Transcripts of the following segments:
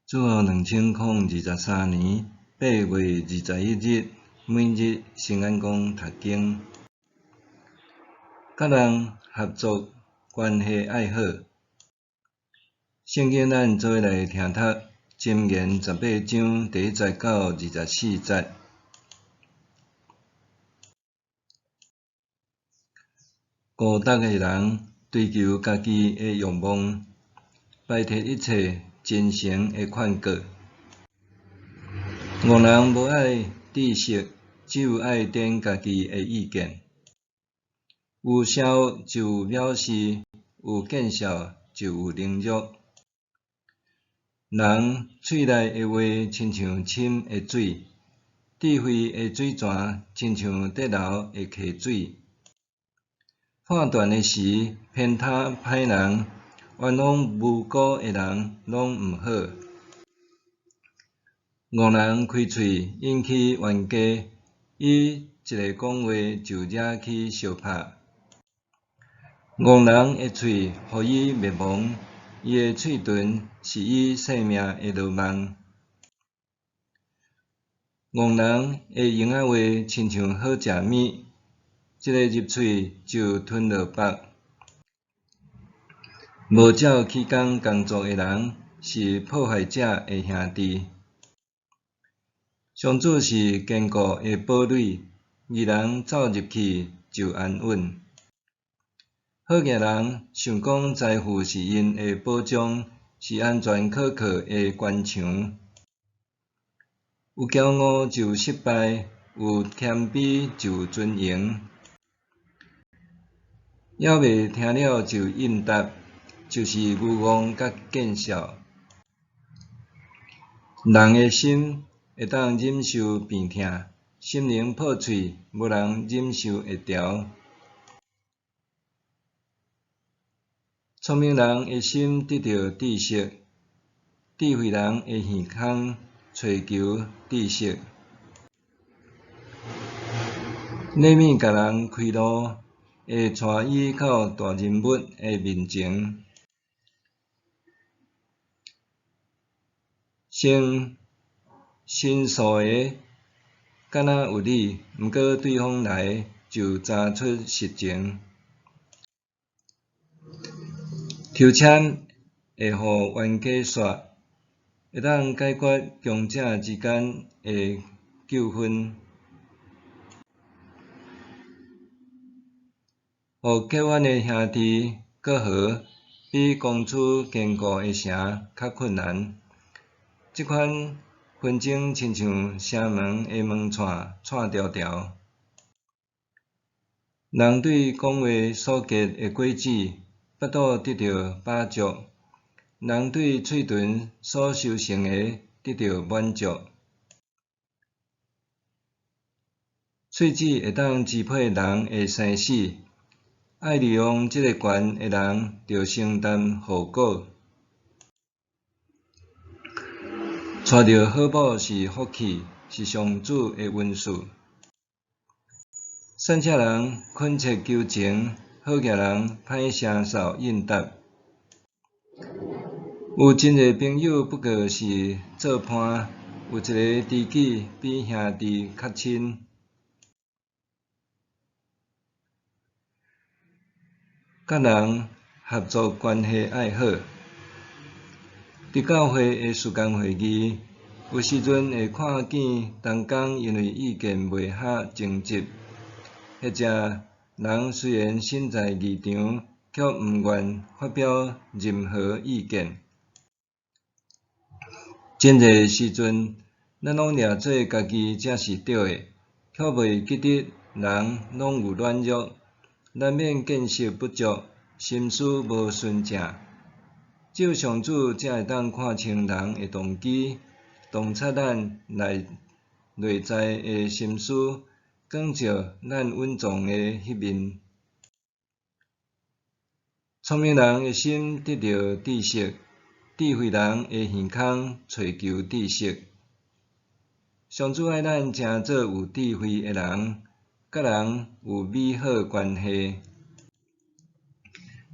主后2023年8月21日，每日圣安宫读经，甲人合作关系爱好。圣经咱做来听读《箴言》18章1节到24节。孤独的人追求家己的欲望，摆脱一切真诚的劝告。误人无爱知识，只有爱伝家己的意见。有孝就有藐視，有见笑就有凌辱。人喙内的话亲像深的水，智慧的水泉亲像得流的溪水。判断的时，偏袒歹人，冤枉无辜的人拢毋好。误人开喙引起冤家，伊一个讲话就惹起相拍。误人的喙互伊灭亡，伊的嘴唇是伊性命的罗网。误人的用仔话亲像好食物，一个入喙就吞落腹。无照起工工作的人是破坏者的兄弟。上主是坚固的堡垒，义人走入去就安稳。好行人想讲财富是因的保障，是安全可靠的关墙。有骄傲就有失败，有谦卑就有尊荣。还未听了就应答，就是愚妄甲见笑。人的心会当忍受病痛，心灵破碎，无人忍受会牢。聪明人的心得到知识，智慧人的耳孔找求知识。礼物甲人开路，会带伊到大人物的面前。先申诉的，敢若有理，毋过对方来就查出实情。抽签会互冤家煞，会当解决强者之间的纠纷。互结冤的兄弟过好，比攻取坚固的城较困难。即款纷争亲像城门的门串串条条。人对讲话所结的果子，腹肚得到饱足；人对嘴唇所修成的，得到满足。喙齿会当支配人的生死，爱利用这个权的人，着承担后果。娶到好某是福气，是上主的恩赐。善车人恳切求情，好行人歹声扫应答。有真个朋友不过是做伴，有一个知己比兄弟较亲。甲人合作关系爱好。伫教会的事工会议，有时阵会看见同工因为意见袂合争执，或者人虽然身在议场，却毋愿发表任何意见。真个时阵，咱拢掠做家己才是对的，却袂记得人拢有软弱，难免见识不足，心思无纯正。只有上主才会当看清人的动机，洞察咱内在的心思，光照咱稳重的迄面。聪明人的心得到知识，智慧人的耳孔找求知识。上主爱咱诚做有智慧的人，甲人有美好关系。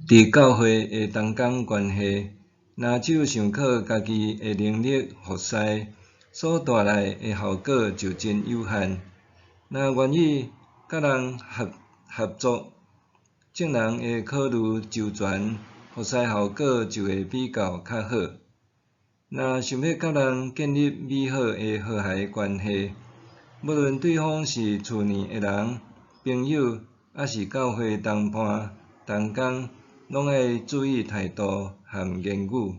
伫教会的同工关系，若只有想靠家己的能力服侍，所带来的效果就真有限。若愿意甲人合作，众人会考虑周全，服侍效果就会比较较好。若想要甲人建立美好的和谐关系，无论对方是厝内的人、朋友，还是教会同伴、同工，拢爱注意态度和言语。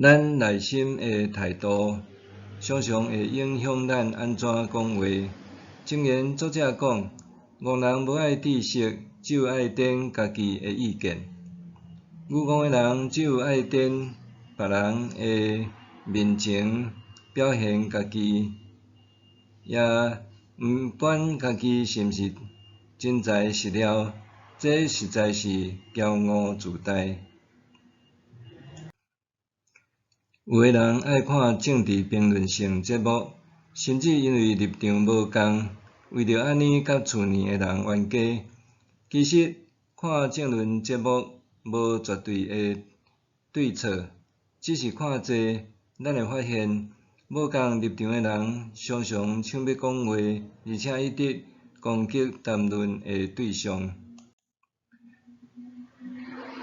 咱内心的态度，常常会影响咱安怎讲话。箴言作者讲，戆人无爱知识，只有爱顶家己的意见。愚戆的人只有爱顶别人的面前表现家己，也毋管家己是毋是真材实料，这实在是骄傲自大。有的人爱看政治评论性节目，甚至因为立场无共，为着安尼甲厝内的人冤家。其实看政论节目无绝对的对错，只是看济，咱会发现无共立场的人常常抢要讲话，而且一直攻击谈论的对象。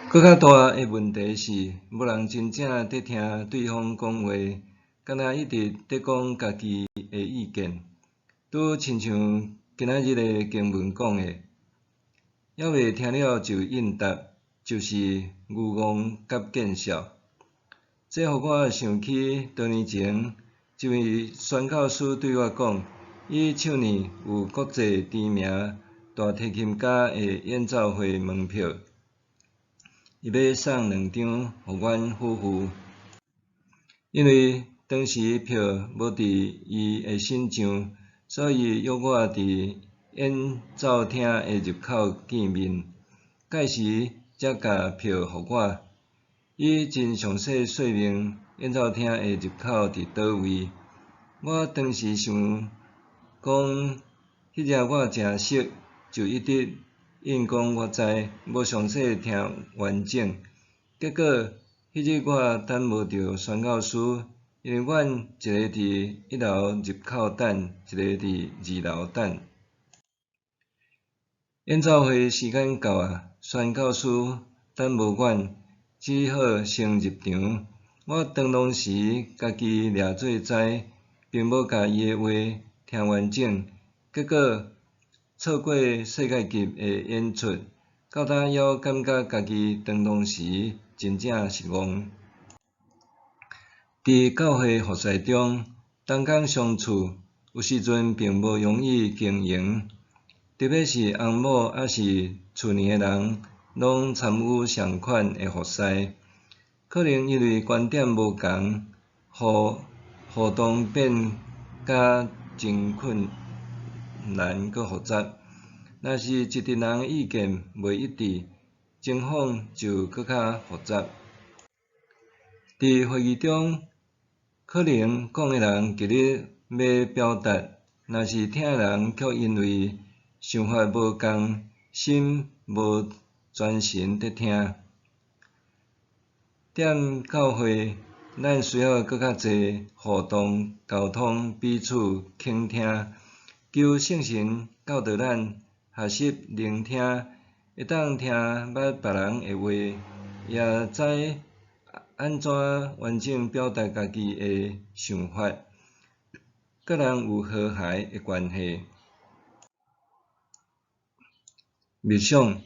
搁较大的问题是，无人真正伫听对方讲话，敢若一直伫讲家己的意见，拄亲像今仔日的经文讲的，还未听了就应答，就是愚戆甲见笑。这互我想起多年前一位宣教师对我讲，伊手里有国际知名大提琴家的演奏会门票。伊要送2张互阮夫妇，因为当时票无伫伊的身上，所以约我伫演奏厅的入口见面。届时才甲票互我。伊真详细说明演奏厅的入口伫倒位。我当时想讲，迄日我诚熟，就一直应讲我知，无详细听完整。结果迄日我等无着宣教师，因为阮一个伫1楼入口等，一个伫2楼等。演奏会时间到啊，宣教师等无阮，只好先入场。我当当时家己掠做知，并无甲伊的话听完整，结果错过世界级的演出，到呾还感觉家己当时真正失望。伫教会服侍中，同工相处，有时阵并无容易经营，特别是翁某还是厝内的人，拢参与相款的服侍，可能因为观点无同，互动变甲真困难佮复杂。若是一群人的意见袂一致，情况就搁较复杂。伫会议中，可能讲的人极力要表达，若是听的人却因为想法无共，心无专心伫听。踮教会，咱需要搁较侪互动、沟通，彼此倾听，求圣神教导咱学习聆听，会当听捌别人的话，也知安怎完整表达家己的想法，甲人有和谐的关系。默想，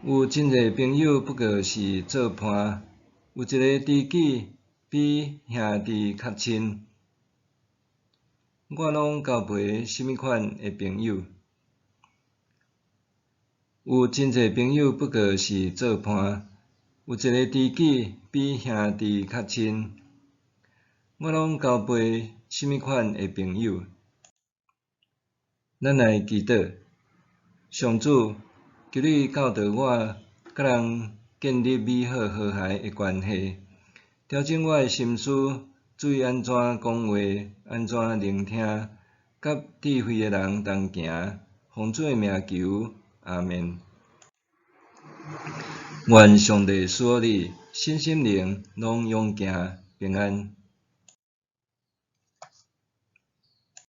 有真侪朋友不过是做伴，有一个知己比兄弟较亲。我拢交陪什么款的朋友？有真侪朋友不过是做伴，有一个知己比兄弟较亲。我拢交陪什么款的朋友？咱来祈祷，上主，求你教导我甲人建立美好和谐的关系，调整我的心思，注意安怎讲话，安怎聆听，甲智慧的人同行。奉主的名求，阿们。愿上帝所你身心灵拢永行平安。